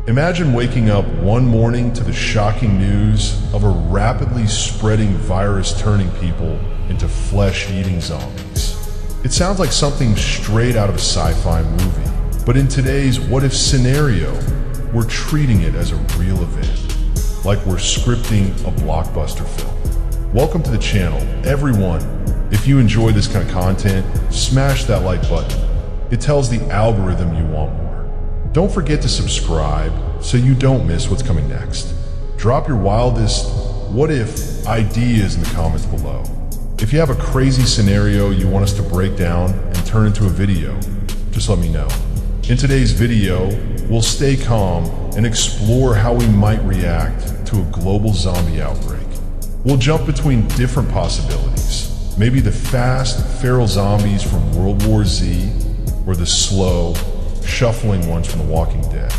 Imagine waking up one morning to the shocking news of a rapidly spreading virus turning people into flesh-eating zombies. It sounds like something straight out of a sci-fi movie, but in today's what-if scenario, we're treating it as a real event, like we're scripting a blockbuster film. Welcome to the channel, everyone. If you enjoy this kind of content, smash that like button. It tells the algorithm you want more. Don't forget to subscribe so you don't miss what's coming next. Drop your wildest what-if ideas in the comments below. If you have a crazy scenario you want us to break down and turn into a video, just let me know. In today's video, we'll stay calm and explore how we might react to a global zombie outbreak. We'll jump between different possibilities. Maybe the fast, feral zombies from World War Z, or the slow, shuffling ones from The Walking Dead.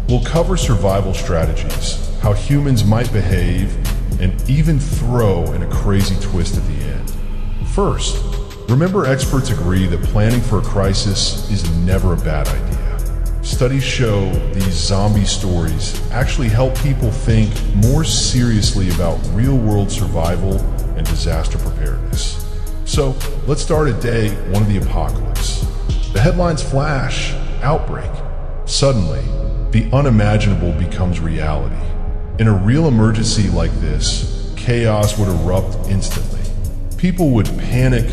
We'll cover survival strategies, how humans might behave, and even throw in a crazy twist at the end. First, remember experts agree that planning for a crisis is never a bad idea. Studies show these zombie stories actually help people think more seriously about real-world survival and disaster preparedness. So, let's start at day one of the apocalypse. The headlines flash, Outbreak. Suddenly, the unimaginable becomes reality. In a real emergency like this, chaos would erupt instantly. People would panic,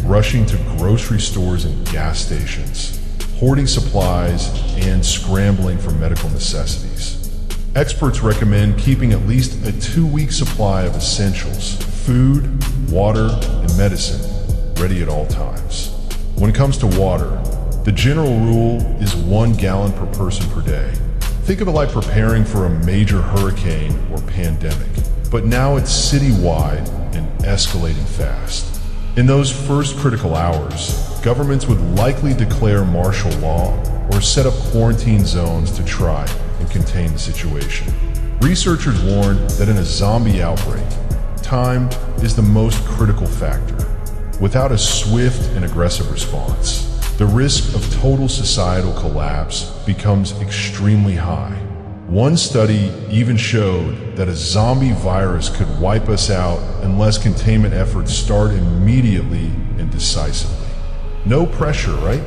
rushing to grocery stores and gas stations, hoarding supplies and scrambling for medical necessities. Experts recommend keeping at least a 2-week supply of essentials, food, water, and medicine, ready at all times. When it comes to water, the general rule is 1 gallon per person per day. Think of it like preparing for a major hurricane or pandemic, but now it's citywide and escalating fast. In those first critical hours, governments would likely declare martial law or set up quarantine zones to try and contain the situation. Researchers warn that in a zombie outbreak, time is the most critical factor. Without a swift and aggressive response, the risk of total societal collapse becomes extremely high. One study even showed that a zombie virus could wipe us out unless containment efforts start immediately and decisively. No pressure, right?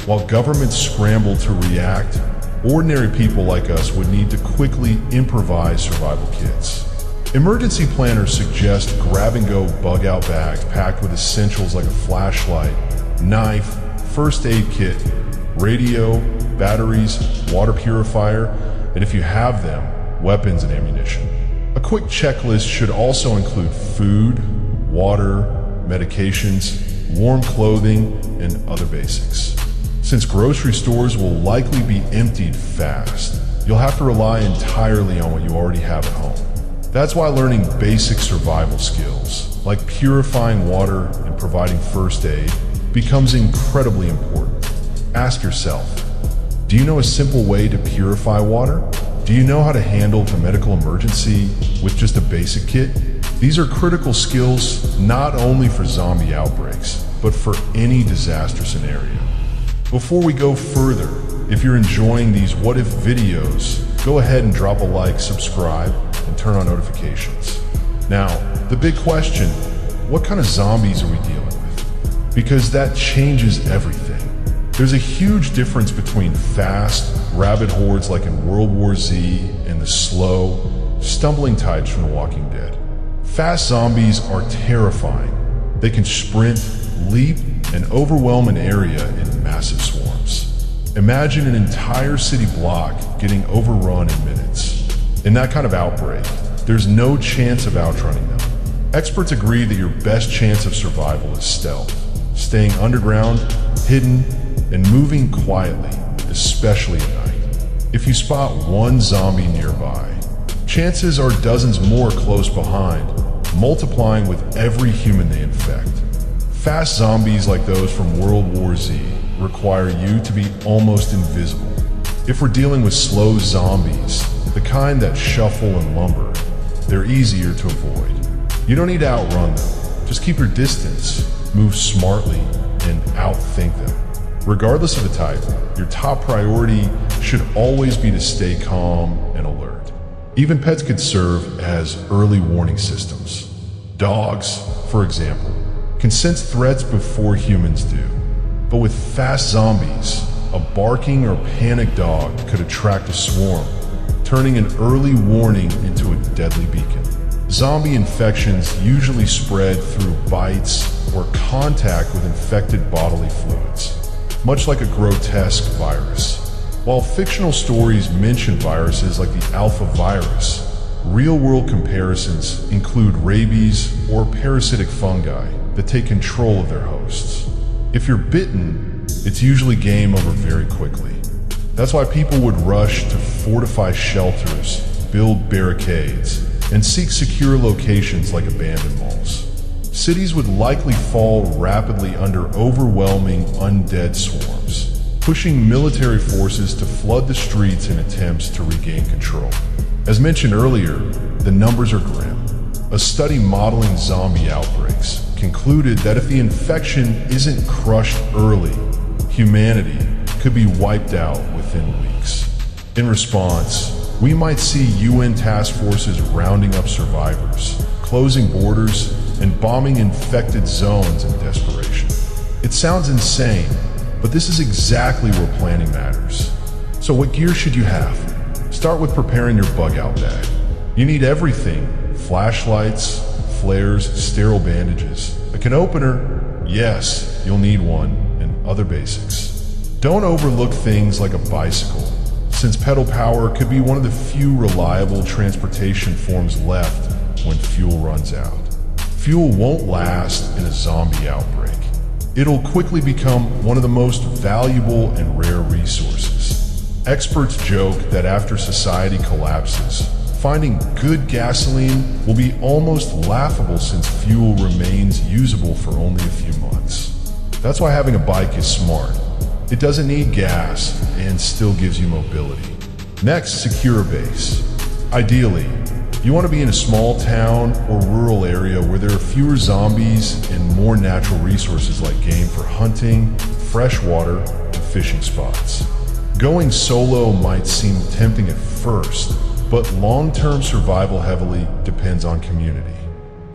While governments scramble to react, ordinary people like us would need to quickly improvise survival kits. Emergency planners suggest grab-and-go bug-out bags packed with essentials like a flashlight, knife, first aid kit, radio, batteries, water purifier, and if you have them, weapons and ammunition. A quick checklist should also include food, water, medications, warm clothing, and other basics. Since grocery stores will likely be emptied fast, you'll have to rely entirely on what you already have at home. That's why learning basic survival skills, like purifying water and providing first aid, becomes incredibly important. Ask yourself, do you know a simple way to purify water? Do you know how to handle a medical emergency with just a basic kit? These are critical skills not only for zombie outbreaks, but for any disaster scenario. Before we go further, if you're enjoying these what-if videos, go ahead and drop a like, subscribe, and turn on notifications. Now, the big question, what kind of zombies are we dealing with? Because that changes everything. There's a huge difference between fast, rabid hordes like in World War Z and the slow, stumbling types from The Walking Dead. Fast zombies are terrifying. They can sprint, leap, and overwhelm an area in massive swarms. Imagine an entire city block getting overrun in minutes. In that kind of outbreak, there's no chance of outrunning them. Experts agree that your best chance of survival is stealth, staying underground, hidden, and moving quietly, especially at night. If you spot one zombie nearby, chances are dozens more close behind, multiplying with every human they infect. Fast zombies like those from World War Z require you to be almost invisible. If we're dealing with slow zombies, the kind that shuffle and lumber, they're easier to avoid. You don't need to outrun them. Just keep your distance, move smartly, and outthink them. Regardless of the type, your top priority should always be to stay calm and alert. Even pets could serve as early warning systems. Dogs, for example, can sense threats before humans do. But with fast zombies, a barking or panicked dog could attract a swarm, turning an early warning into a deadly beacon. Zombie infections usually spread through bites or contact with infected bodily fluids, much like a grotesque virus. While fictional stories mention viruses like the alpha virus, real-world comparisons include rabies or parasitic fungi that take control of their hosts. If you're bitten, it's usually game over very quickly. That's why people would rush to fortify shelters, build barricades, and seek secure locations like abandoned malls. Cities would likely fall rapidly under overwhelming undead swarms, pushing military forces to flood the streets in attempts to regain control. As mentioned earlier, the numbers are grim. A study modeling zombie outbreaks concluded that if the infection isn't crushed early, humanity could be wiped out within weeks. In response, we might see UN task forces rounding up survivors, closing borders, and bombing infected zones in desperation. It sounds insane, but this is exactly where planning matters. So what gear should you have? Start with preparing your bug-out bag. You need everything: flashlights, flares, sterile bandages. A can opener? Yes, you'll need one, and other basics. Don't overlook things like a bicycle, since pedal power could be one of the few reliable transportation forms left when fuel runs out. Fuel won't last in a zombie outbreak. It'll quickly become one of the most valuable and rare resources. Experts joke that after society collapses, finding good gasoline will be almost laughable since fuel remains usable for only a few months. That's why having a bike is smart. It doesn't need gas and still gives you mobility. Next, secure a base. Ideally, you want to be in a small town or rural area where there are fewer zombies and more natural resources like game for hunting, fresh water, and fishing spots. Going solo might seem tempting at first, but long-term survival heavily depends on community.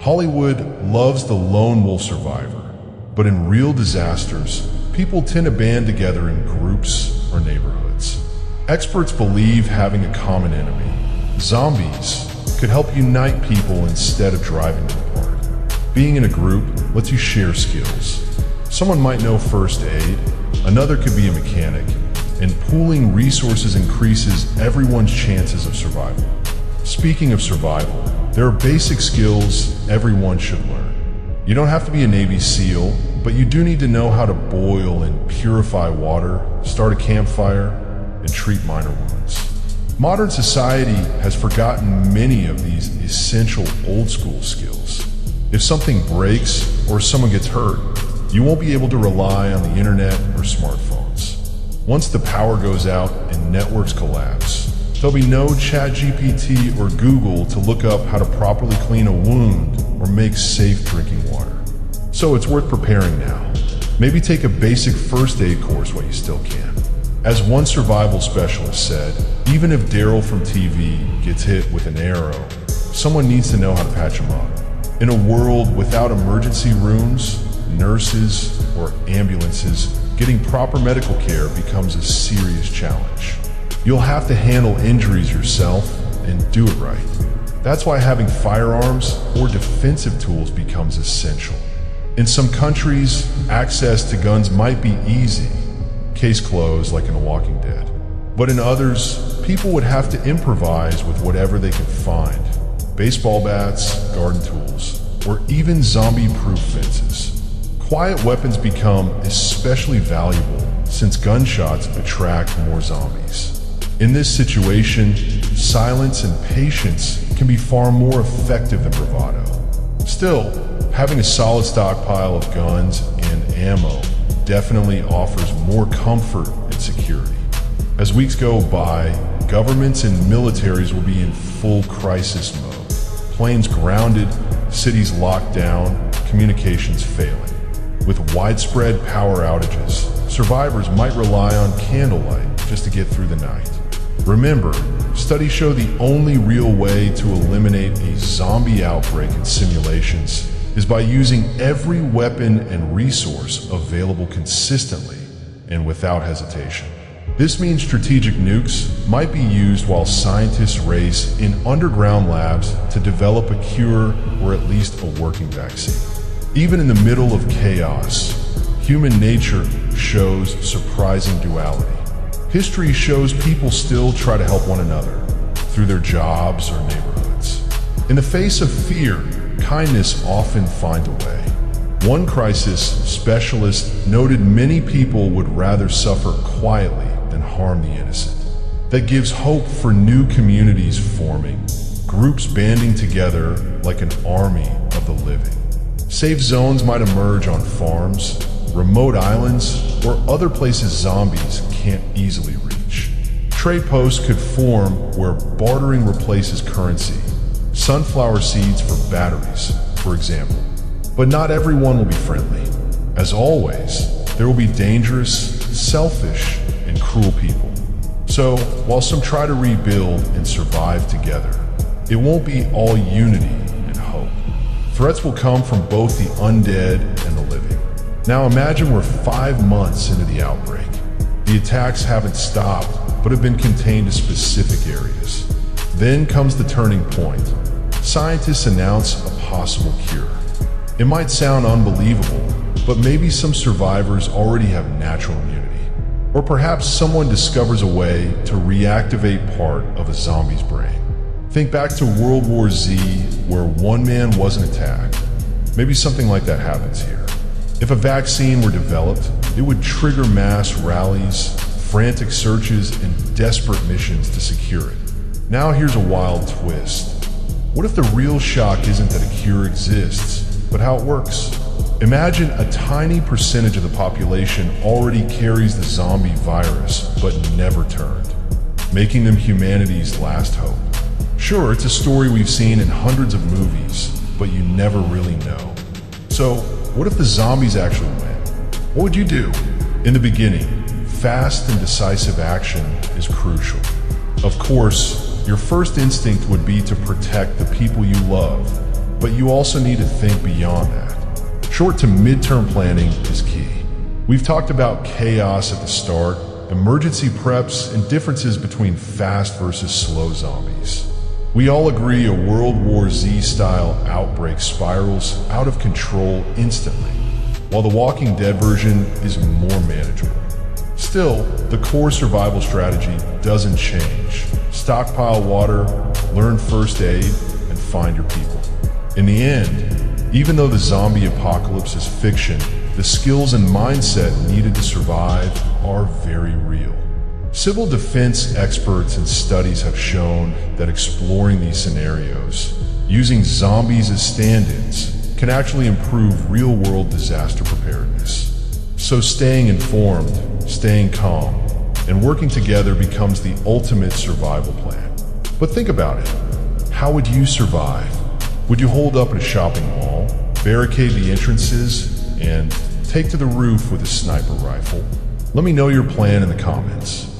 Hollywood loves the lone wolf survivor, but in real disasters, people tend to band together in groups or neighborhoods. Experts believe having a common enemy, zombies, could help unite people instead of driving them apart. Being in a group lets you share skills. Someone might know first aid, another could be a mechanic, and pooling resources increases everyone's chances of survival. Speaking of survival, there are basic skills everyone should learn. You don't have to be a Navy SEAL, but you do need to know how to boil and purify water, start a campfire, and treat minor wounds. Modern society has forgotten many of these essential old-school skills. If something breaks or someone gets hurt, you won't be able to rely on the internet or smartphones. Once the power goes out and networks collapse, there'll be no ChatGPT or Google to look up how to properly clean a wound or make safe drinking water. So it's worth preparing now. Maybe take a basic first aid course while you still can. As one survival specialist said, even if Daryl from TV gets hit with an arrow, someone needs to know how to patch him up. In a world without emergency rooms, nurses, or ambulances, getting proper medical care becomes a serious challenge. You'll have to handle injuries yourself and do it right. That's why having firearms or defensive tools becomes essential. In some countries, access to guns might be easy, case closed like in The Walking Dead. But in others, people would have to improvise with whatever they could find. Baseball bats, garden tools, or even zombie-proof fences. Quiet weapons become especially valuable since gunshots attract more zombies. In this situation, silence and patience can be far more effective than bravado. Still, having a solid stockpile of guns and ammo definitely offers more comfort and security. As weeks go by, governments and militaries will be in full crisis mode. Planes grounded, cities locked down, communications failing. With widespread power outages, survivors might rely on candlelight just to get through the night. Remember, studies show the only real way to eliminate a zombie outbreak in simulations is by using every weapon and resource available consistently and without hesitation. This means strategic nukes might be used while scientists race in underground labs to develop a cure or at least a working vaccine. Even in the middle of chaos, human nature shows surprising duality. History shows people still try to help one another through their jobs or neighborhoods. In the face of fear, kindness often finds a way. One crisis specialist noted many people would rather suffer quietly than harm the innocent. That gives hope for new communities forming, groups banding together like an army of the living. Safe zones might emerge on farms, remote islands, or other places zombies can't easily reach. Trade posts could form where bartering replaces currency. Sunflower seeds for batteries, for example. But not everyone will be friendly. As always, there will be dangerous, selfish, and cruel people. So, while some try to rebuild and survive together, it won't be all unity and hope. Threats will come from both the undead and the living. Now imagine we're 5 months into the outbreak. The attacks haven't stopped, but have been contained to specific areas. Then comes the turning point. Scientists announce a possible cure. It might sound unbelievable, but maybe some survivors already have natural immunity. Or perhaps someone discovers a way to reactivate part of a zombie's brain. Think back to World War Z, where one man wasn't attacked. Maybe something like that happens here. If a vaccine were developed, it would trigger mass rallies, frantic searches, and desperate missions to secure it. Now here's a wild twist. What if the real shock isn't that a cure exists, but how it works? Imagine a tiny percentage of the population already carries the zombie virus, but never turned, making them humanity's last hope. Sure, it's a story we've seen in hundreds of movies, but you never really know. So, what if the zombies actually win? What would you do? In the beginning, fast and decisive action is crucial. Of course, your first instinct would be to protect the people you love, but you also need to think beyond that. Short to mid-term planning is key. We've talked about chaos at the start, emergency preps, and differences between fast versus slow zombies. We all agree a World War Z-style outbreak spirals out of control instantly, while the Walking Dead version is more manageable. Still, the core survival strategy doesn't change. Stockpile water, learn first aid, and find your people. In the end, even though the zombie apocalypse is fiction, the skills and mindset needed to survive are very real. Civil defense experts and studies have shown that exploring these scenarios, using zombies as stand-ins, can actually improve real-world disaster preparedness. So staying informed, staying calm, and working together becomes the ultimate survival plan. But think about it. How would you survive? Would you hold up at a shopping mall, barricade the entrances, and take to the roof with a sniper rifle? Let me know your plan in the comments.